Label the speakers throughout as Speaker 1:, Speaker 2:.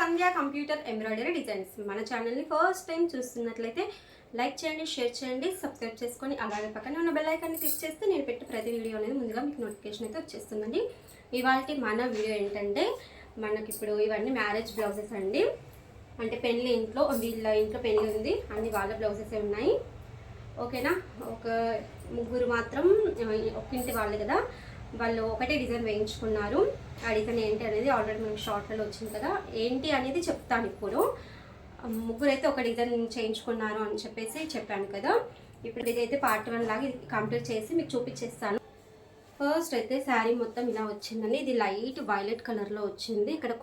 Speaker 1: సంధ్య computer embroidery designs. మన ఛానల్ని first time చూస్తున్నట్లయితే లైక్ చేయండి, షేర్ చేయండి, సబ్స్క్రైబ్ చేసుకొని అలాగే పక్కన ఉన్న బెల్ ఐకాన్ని క్లిక్ చేస్తే నేను పెట్టే ప్రతి వీడియో అనేది ముందుగా మీకు నోటిఫికేషన్ అయితే వచ్చేస్తుందండి. ఇవాళ మన వీడియో ఏంటంటే మనకి ఇప్పుడు ఇవన్నీ మ్యారేజ్ బ్లౌజెస్ అండి. అంటే పెళ్ళి ఇంట్లో వీళ్ళ ఇంట్లో పెళ్ళి ఉంది, అన్ని వాళ్ళ బ్లౌజెస్ ఉన్నాయి. ఓకేనా, ఒక ముగ్గురు మాత్రం ఒక ఇంటి వాళ్ళే కదా, వాళ్ళు ఒకటే డిజైన్ వేయించుకున్నారు. ఆ డిజైన్ ఏంటి అనేది ఆల్రెడీ మనకి షార్ట్లలో వచ్చింది కదా, ఏంటి అనేది చెప్తాను. ఇప్పుడు ముగ్గురు అయితే ఒక డిజైన్ చేయించుకున్నారు అని చెప్పేసి చెప్పాను కదా. ఇప్పుడు ఇదైతే పార్ట్ 1 లాగా ఇది కంప్లీట్ చేసి మీకు చూపించేస్తాను. ఫస్ట్ అయితే శారీ మొత్తం ఇలా వచ్చిందండి. ఇది లైట్ వైలెట్ కలర్లో వచ్చింది. ఇక్కడ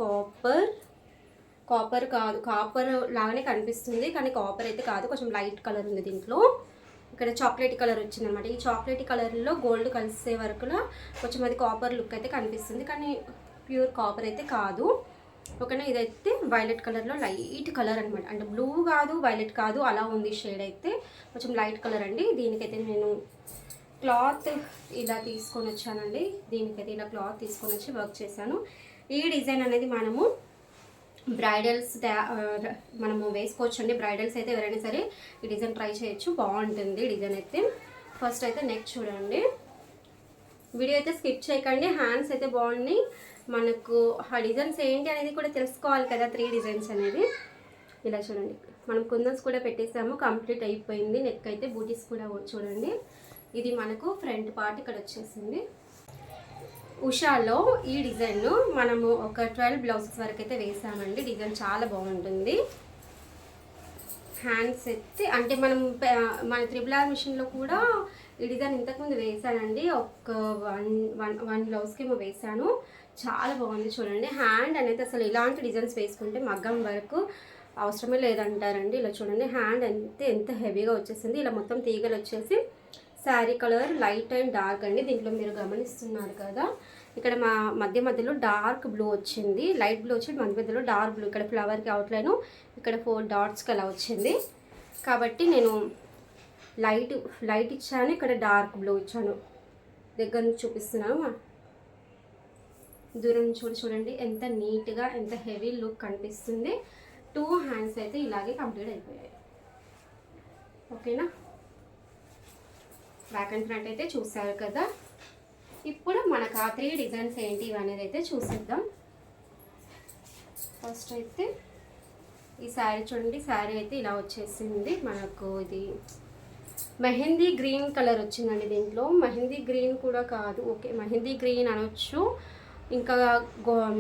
Speaker 1: కాపర్ కాదు, కాపర్ లాగానే కనిపిస్తుంది కానీ కాపర్ అయితే కాదు, కొంచెం లైట్ కలర్ ఉంది దీంట్లో. ఇక్కడ చాక్లెట్ కలర్ వచ్చింది అనమాట. ఈ చాక్లెట్ కలర్లో గోల్డ్ కలిసే వరకులో కొంచెం అది కాపర్ లుక్ అయితే కనిపిస్తుంది కానీ ప్యూర్ కాపర్ అయితే కాదు. ఓకేనా, ఇదైతే వైలెట్ కలర్లో లైట్ కలర్ అనమాట. అంటే బ్లూ కాదు, వైలెట్ కాదు, అలా ఉంది షేడ్ అయితే. కొంచెం లైట్ కలర్ అండి. దీనికైతే నేను క్లాత్ ఇలా తీసుకొని వచ్చానండి. దీనికైతే ఇలా క్లాత్ తీసుకొని వచ్చి వర్క్ చేశాను. ఈ డిజైన్ అనేది మనము బ్రైడల్స్ మనము వేసుకోవచ్చు అండి. బ్రైడల్స్ అయితే ఎవరైనా సరే ఈ డిజైన్ ట్రై చేయొచ్చు, బాగుంటుంది డిజైన్ అయితే. ఫస్ట్ అయితే నెక్ చూడండి, వీడియో అయితే స్కిప్ చేయకండి. హ్యాండ్స్ అయితే బాగున్నాయి. మనకు ఆ డిజైన్స్ ఏంటి అనేది కూడా తెలుసుకోవాలి కదా, 3 డిజైన్స్ అనేది. ఇలా చూడండి, మనం కుందన్స్ కూడా పెట్టేసాము, కంప్లీట్ అయిపోయింది. నెక్ అయితే బూటీస్ కూడా చూడండి. ఇది మనకు ఫ్రంట్ పార్ట్ ఇక్కడ వచ్చేసింది. ఉషాలో ఈ డిజైన్ మనము ఒక 12 బ్లౌజెస్ వరకు అయితే వేసామండి. డిజైన్ చాలా బాగుంటుంది. హ్యాండ్స్ అయితే అంటే మన త్రిబుల్ మిషన్లో కూడా ఈ డిజైన్ ఇంతకుముందు వేసానండి. ఒక వన్ బ్లౌజ్కి ఏమో వేసాను, చాలా బాగుంది చూడండి. హ్యాండ్ అనేది అసలు ఇలాంటి డిజైన్స్ వేసుకుంటే మగ్గం వరకు అవసరమే లేదంటారండి. ఇలా చూడండి, హ్యాండ్ అయితే ఎంత హెవీగా వచ్చేసింది. ఇలా మొత్తం తీగలు వచ్చేసి sari colour light and dark అండి. దీంట్లో మీరు గమనిస్తున్నారు కదా, ఇక్కడ మధ్యలో డార్క్ బ్లూ వచ్చింది, లైట్ బ్లూ వచ్చి మధ్యలో డార్క్ బ్లూ. ఇక్కడ ఫ్లవర్కి అవుట్లైన్, ఇక్కడ 4 డాట్స్కి అలా వచ్చింది. కాబట్టి నేను లైట్ ఇచ్చాను, ఇక్కడ డార్క్ బ్లూ ఇచ్చాను. దగ్గర నుంచి చూపిస్తున్నాను, దూరం నుంచి చూడండి ఎంత నీట్గా, ఎంత హెవీ లుక్ కనిపిస్తుంది. 2 హ్యాండ్స్ అయితే ఇలాగే కంప్లీట్ అయిపోయాయి. ఓకేనా, బ్యాక్ అండ్ ఫ్రంట్ అయితే చూసారు కదా. ఇప్పుడు మనకు ఆ 3 డిజైన్స్ ఏంటి అనేది అయితే చూసేద్దాం. ఫస్ట్ అయితే ఈ శారీ చూడండి, శారీ అయితే ఇలా వచ్చేసింది. మనకు ఇది మెహందీ గ్రీన్ కలర్ వచ్చిందండి. దీంట్లో మెహందీ గ్రీన్ కూడా కాదు, ఓకే మెహందీ గ్రీన్ అనొచ్చు. ఇంకా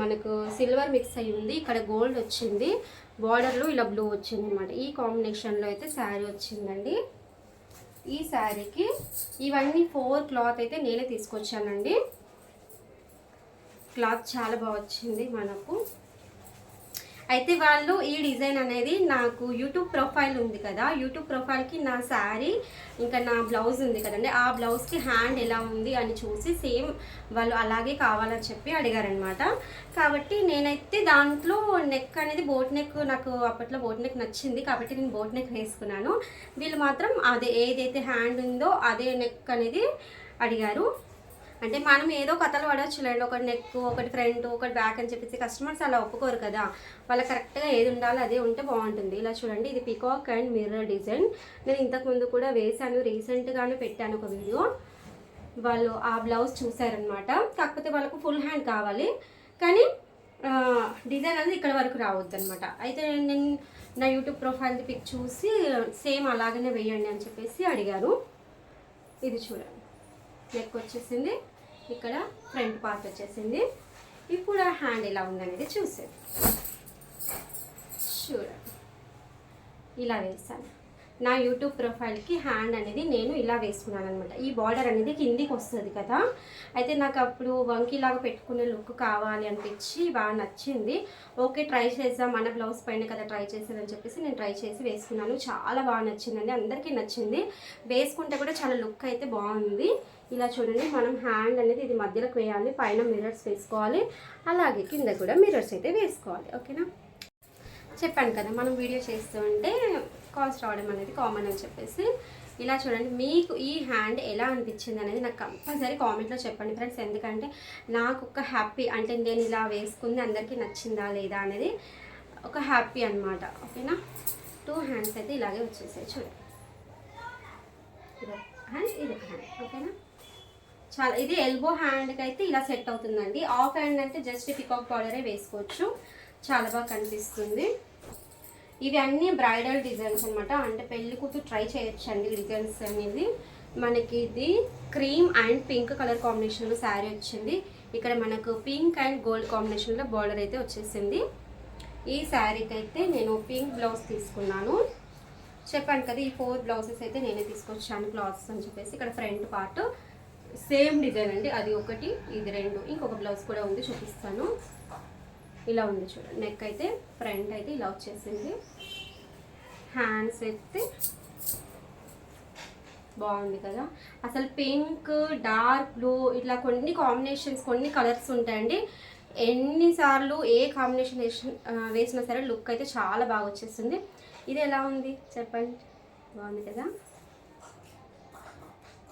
Speaker 1: మనకు సిల్వర్ మిక్స్ అయ్యి ఉంది. ఇక్కడ గోల్డ్ వచ్చింది, బార్డర్లో ఇలా బ్లూ వచ్చింది అనమాట. ఈ కాంబినేషన్లో అయితే శారీ వచ్చిందండి. ఈ శారీకి ఇవన్నీ 4 క్లాత్ అయితే నేనే తీసుకొచ్చానండి. క్లాత్ చాలా బాగా వచ్చింది మనకు. అయితే వాళ్ళు ఈ డిజైన్ అనేది నాకు యూట్యూబ్ ప్రొఫైల్ ఉంది కదా, యూట్యూబ్ ప్రొఫైల్కి నా శారీ ఇంకా నా బ్లౌజ్ ఉంది కదండి, ఆ బ్లౌజ్కి హ్యాండ్ ఎలా ఉంది అని చూసి సేమ్ వాళ్ళు అలాగే కావాలని చెప్పి అడిగారనమాట. కాబట్టి నేనైతే దాంట్లో నెక్ అనేది బోట్ నెక్, నాకు అప్పట్లో బోట్ నెక్ నచ్చింది కాబట్టి నేను బోట్ నెక్ వేసుకున్నాను. వీళ్ళు మాత్రం అదే ఏదైతే హ్యాండ్ ఉందో అదే నెక్ అనేది అడిగారు. అంటే మనం ఏదో కథలు పడవచ్చులేండి, ఒకటి నెక్, ఒకటి ఫ్రంట్, ఒకటి బ్యాక్ అని చెప్పేసి కస్టమర్స్ అలా ఒప్పుకోరు కదా. వాళ్ళకి కరెక్ట్గా ఏది ఉండాలో అదే ఉంటే బాగుంటుంది. ఇలా చూడండి, ఇది పికాక్ అండ్ మిర్రర్ డిజైన్. నేను ఇంతకుముందు కూడా వేశాను, రీసెంట్గానే పెట్టాను ఒక వీడియో. వాళ్ళు ఆ బ్లౌజ్ చూసారనమాట. కాకపోతే వాళ్ళకు ఫుల్ హ్యాండ్ కావాలి కానీ డిజైన్ అనేది ఇక్కడ వరకు రావద్దు అనమాట. అయితే నేను నా యూట్యూబ్ ప్రొఫైల్ది పిక్ చూసి సేమ్ అలాగనే వేయండి అని చెప్పేసి అడిగారు. ఇది చూడండి, నెక్ వచ్చేసింది, ఇక్కడ ఫ్రంట్ పార్ట్ వచ్చేసింది. ఇప్పుడు ఆ హ్యాండ్ ఎలా ఉందనేది చూసేది. చూడండి, ఇలా వేసాను. నా యూట్యూబ్ ప్రొఫైల్కి హ్యాండ్ అనేది నేను ఇలా వేసుకున్నాను అనమాట. ఈ బార్డర్ అనేది కిందికి వస్తుంది కదా, అయితే నాకు అప్పుడు వంకీలాగా పెట్టుకునే లుక్ కావాలి అనిపించి బాగా నచ్చింది. ఓకే ట్రై చేద్దాం, మన బ్లౌజ్ పైన కదా ట్రై చేసేదని చెప్పేసి నేను ట్రై చేసి వేసుకున్నాను. చాలా బాగా నచ్చిందండి, అందరికీ నచ్చింది. వేసుకుంటే కూడా చాలా లుక్ అయితే బాగుంది. ఇలా చూడండి, మనం హ్యాండ్ అనేది ఇది మధ్యలోకి వేయాలి, పైన మిర్రర్స్ వేసుకోవాలి, అలాగే కింద కూడా మిర్రర్స్ అయితే వేసుకోవాలి. ఓకేనా, చెప్పాను కదా మనం వీడియో చేస్తూ ఉంటే కాల్స్ రావడం అనేది కామన్ అని చెప్పేసి. ఇలా చూడండి, మీకు ఈ హ్యాండ్ ఎలా అనిపించింది అనేది నాకు కంపల్సరీ కామెంట్లో చెప్పండి ఫ్రెండ్స్. ఎందుకంటే నాకు ఒక హ్యాపీ, అంటే నేను ఇలా వేసుకుంది అందరికీ నచ్చిందా లేదా అనేది ఒక హ్యాపీ అనమాట. ఓకేనా, 2 హ్యాండ్స్ అయితే ఇలాగే వచ్చేసాయి చూడండి. ఇదొక హ్యాండ్, ఇదొక హ్యాండ్. ఓకేనా, చాలా ఇది ఎల్బో హ్యాండ్కి అయితే ఇలా సెట్ అవుతుందండి. ఆఫ్ హ్యాండ్ అంటే జస్ట్ పికాక్ బార్డరే వేసుకోవచ్చు, చాలా బాగా కనిపిస్తుంది. ఇవి అన్నీ బ్రైడల్ డిజైన్స్ అనమాట, అంటే పెళ్లి కూతురు ట్రై చేయొచ్చండి డిజైన్స్ అనేది. మనకి ఇది క్రీమ్ అండ్ పింక్ కలర్ కాంబినేషన్లో శారీ వచ్చింది. ఇక్కడ మనకు పింక్ అండ్ గోల్డ్ కాంబినేషన్లో బార్డర్ అయితే వచ్చేసింది. ఈ శారీకి అయితే నేను పింక్ బ్లౌజ్ తీసుకున్నాను. చెప్పాను కదా, ఈ 4 బ్లౌజెస్ అయితే నేనే తీసుకొచ్చాను క్లాత్స్ అని చెప్పేసి. ఇక్కడ ఫ్రంట్ పార్ట్ సేమ్ డిజైన్ అండి, అది ఒకటి, ఇది 2. ఇంకొక బ్లౌజ్ కూడా ఉంది, చూపిస్తాను. ఇలా ఉంది చూడండి. నెక్ అయితే ఫ్రంట్ అయితే ఇలా వచ్చేసింది. హ్యాండ్స్ అయితే బాగుంది కదా. అసలు పింక్, డార్క్ బ్లూ ఇట్లా కొన్ని కాంబినేషన్స్, కొన్ని కలర్స్ ఉంటాయండి. ఎన్నిసార్లు ఏ కాంబినేషన్ వేసినా సరే లుక్ అయితే చాలా బాగా వచ్చేస్తుంది. ఇది ఎలా ఉంది చెప్పండి, బాగుంది కదా,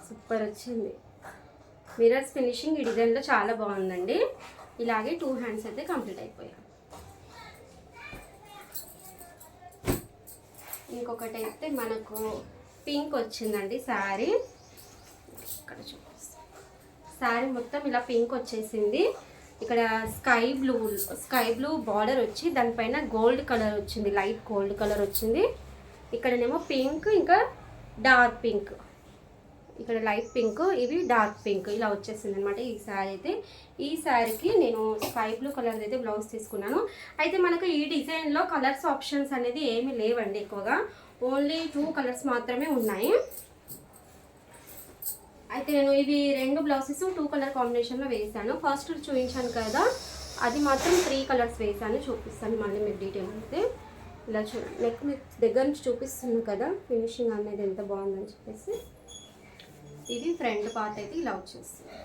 Speaker 1: సూపర్ వచ్చింది. మిరర్స్ ఫినిషింగ్ ఈ డిజైన్లో చాలా బాగుందండి. ఇలాగే 2 హ్యాండ్స్ అయితే కంప్లీట్ అయిపోయాయి. ఇంకొకటి అయితే మనకు పింక్ వచ్చిందండి శారీ. ఇక్కడ చూపిస్తాను, శారీ మొత్తం ఇలా పింక్ వచ్చేసింది. ఇక్కడ స్కై బ్లూ బార్డర్ వచ్చి దానిపైన గోల్డ్ కలర్ వచ్చింది, లైట్ గోల్డ్ కలర్ వచ్చింది. ఇక్కడనేమో పింక్, ఇంకా డార్క్ పింక్, ఇక్కడ లైట్ పింక్, ఇవి డార్క్ పింక్, ఇలా వచ్చేసింది అనమాట ఈ శారీ అయితే. ఈ శారీకి నేను స్కై బ్లూ కలర్ అయితే బ్లౌజ్ తీసుకున్నాను. అయితే మనకు ఈ డిజైన్లో కలర్స్ ఆప్షన్స్ అనేది ఏమీ లేవండి, ఎక్కువగా ఓన్లీ 2 కలర్స్ మాత్రమే ఉన్నాయి. అయితే నేను ఇవి 2 బ్లౌజెస్ 2 కలర్ కాంబినేషన్లో వేసాను. ఫస్ట్ చూపించాను కదా, అది మాత్రం 3 కలర్స్ వేసాను, చూపిస్తాను మళ్ళీ మీకు డీటెయిల్ అయితే. ఇలా చూడండి, నెక్ మీకు దగ్గర నుంచి చూపిస్తున్నాను కదా ఫినిషింగ్ అనేది ఎంత బాగుందని చెప్పేసి. ఇది ఫ్రంట్ పార్ట్ అయితే ఇలా వచ్చేస్తుంది.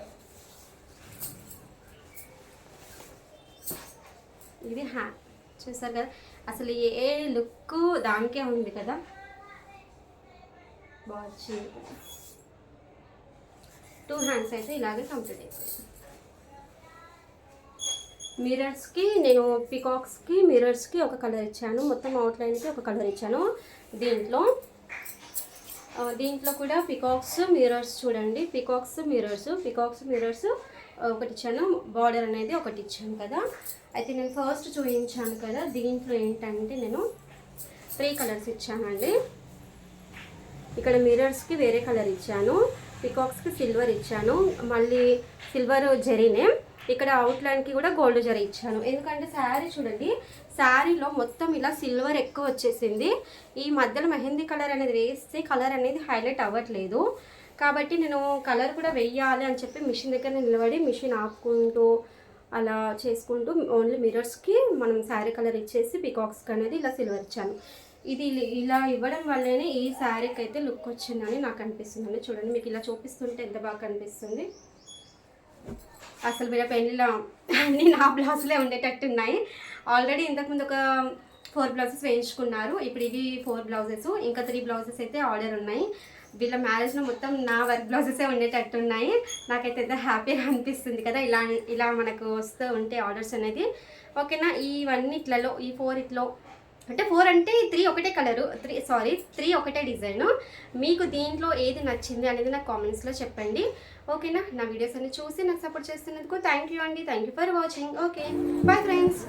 Speaker 1: ఇది హ్యాండ్ చూసారు కదా, అసలు ఏ లుక్ దానికే ఉంది కదా, బాగా వచ్చింది కదా. 2 హ్యాండ్స్ అయితే ఇలాగే కంప్లీట్ అయిపోయాయి. మిరర్స్కి నేను పికాక్స్కి మిరర్స్కి ఒక కలర్ ఇచ్చాను, మొత్తం అవుట్లైన్కి ఒక కలర్ ఇచ్చాను. దీంట్లో కూడా పికాక్స్ మిరర్స్ చూడండి, పికాక్స్ మిరర్స్ ఒకటి ఇచ్చాను, బార్డర్ అనేది ఒకటి ఇచ్చాను కదా. అయితే నేను ఫస్ట్ చూపించాను కదా, దీంట్లో ఏంటంటే నేను 3 కలర్స్ ఇచ్చానండి. ఇక్కడ మిరర్స్కి వేరే కలర్ ఇచ్చాను, పికాక్స్కి సిల్వర్ ఇచ్చాను, మళ్ళీ సిల్వర్ జరీనే. ఇక్కడ అవుట్లైన్కి కూడా గోల్డ్ జరీ ఇచ్చాను. ఎందుకంటే శారీ చూడండి, శారీలో మొత్తం ఇలా సిల్వర్ ఎక్కువ వచ్చేసింది. ఈ మధ్యలో మెహందీ కలర్ అనేది వేస్తే కలర్ అనేది హైలైట్ అవ్వట్లేదు, కాబట్టి నేను కలర్ కూడా వెయ్యాలి అని చెప్పి మిషన్ దగ్గర నిలబడి మిషన్ ఆపుకుంటూ అలా చేసుకుంటూ ఓన్లీ మిరర్స్కి మనం శారీ కలర్ ఇచ్చేసి పికాక్స్కి అనేది ఇలా సిల్వర్ ఇచ్చాను. ఇది ఇలా ఇవ్వడం వల్లనే ఈ శారీకి అయితే లుక్ వచ్చిందని నాకు అనిపిస్తుంది. చూడండి, మీకు ఇలా చూపిస్తుంటే ఎంత బాగా కనిపిస్తుంది. అసలు వీళ్ళ పెళ్ళిలో అన్నీ నా బ్లౌజులే ఉండేటట్టు ఉన్నాయి. ఆల్రెడీ ఇంతకుముందు ఒక 4 బ్లౌజెస్ వేయించుకున్నారు, ఇప్పుడు ఇవి 4 బ్లౌజెస్, ఇంకా 3 బ్లౌజెస్ అయితే ఆర్డర్ ఉన్నాయి. వీళ్ళ మ్యారేజ్లో మొత్తం నా వర్క్ బ్లౌజెసే ఉండేటట్టు ఉన్నాయి. నాకైతే ఎంత హ్యాపీగా అనిపిస్తుంది కదా, ఇలా మనకు వస్తూ ఉంటే ఆర్డర్స్ అనేది. ఓకేనా, ఇవన్నిట్లలో ఈ 4 ఇట్లో అంటే 4 అంటే 3 ఒకటే కలరు, 3 ఒకటే డిజైను. మీకు దీంట్లో ఏది నచ్చింది అనేది నాకు కామెంట్స్లో చెప్పండి. ఓకేనా, నా వీడియోస్ అన్ని చూసి నాకు సపోర్ట్ చేస్తున్నందుకు థ్యాంక్ యూ అండి. Thank you for watching. Okay, bye friends.